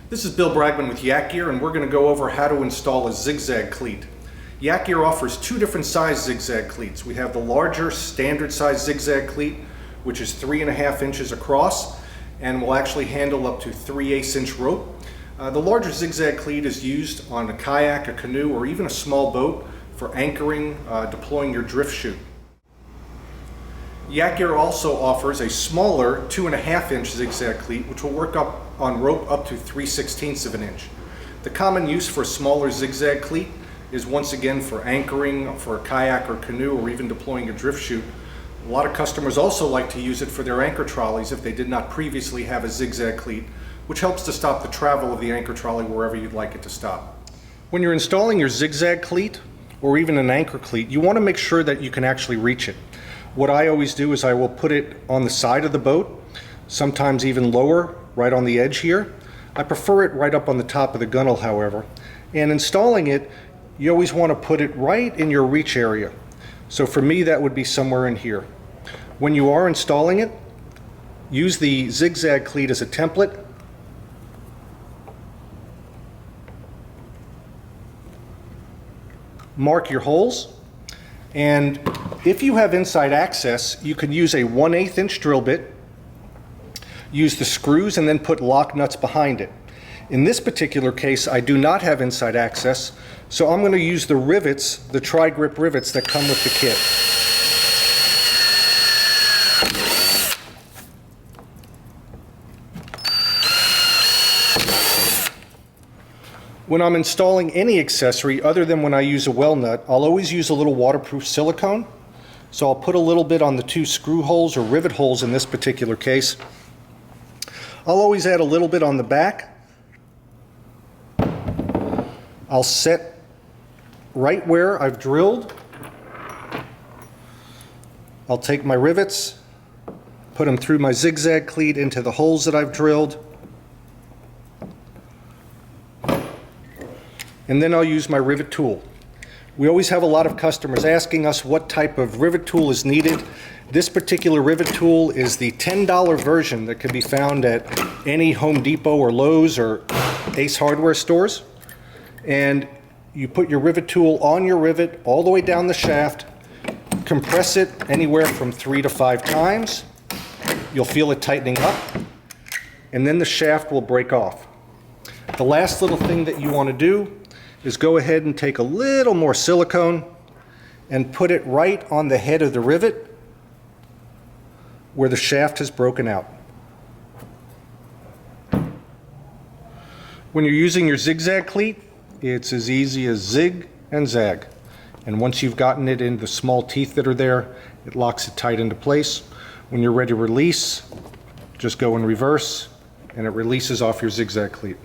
This is Bill Bragman with Yak Gear, and we're going to go over how to install a zigzag cleat. Yak Gear offers two different size zigzag cleats. We have the larger standard size zigzag cleat, which is 3.5 inches across and will actually handle up to 3/8 inch rope. The larger zigzag cleat is used on a kayak, a canoe, or even a small boat for anchoring, deploying your drift chute. Yak Gear also offers a smaller 2.5 inch zigzag cleat, which will work up on rope up to 3/16 of an inch. The common use for a smaller zigzag cleat is once again for anchoring for a kayak or canoe, or even deploying your drift chute. A lot of customers also like to use it for their anchor trolleys if they did not previously have a zigzag cleat, which helps to stop the travel of the anchor trolley wherever you'd like it to stop. When you're installing your zigzag cleat or even an anchor cleat, you want to make sure that you can actually reach it. What I always do is I will put it on the side of the boat, sometimes even lower, right on the edge here. I prefer it right up on the top of the gunnel, however. And installing it, you always want to put it right in your reach area. So for me, that would be somewhere in here. When you are installing it, use the zigzag cleat as a template. Mark your holes, and if you have inside access, you can use a 1/8 inch drill bit, use the screws, and then put lock nuts behind it. In this particular case, I do not have inside access, so I'm going to use the rivets, the tri-grip rivets that come with the kit. When I'm installing any accessory other than when I use a well nut, I'll always use a little waterproof silicone. So I'll put a little bit on the two screw holes, or rivet holes in this particular case. I'll always add a little bit on the back. I'll set right where I've drilled. I'll take my rivets, put them through my zigzag cleat into the holes that I've drilled. And then I'll use my rivet tool. We always have a lot of customers asking us what type of rivet tool is needed. This particular rivet tool is the $10 version that can be found at any Home Depot or Lowe's or Ace Hardware stores. And you put your rivet tool on your rivet all the way down the shaft, compress it anywhere from 3 to 5 times. You'll feel it tightening up, and then the shaft will break off. The last little thing that you want to do is go ahead and take a little more silicone and put it right on the head of the rivet where the shaft has broken out. When you're using your zigzag cleat, it's as easy as zig and zag. And once you've gotten it in the small teeth that are there, it locks it tight into place. When you're ready to release, just go in reverse and it releases off your zigzag cleat.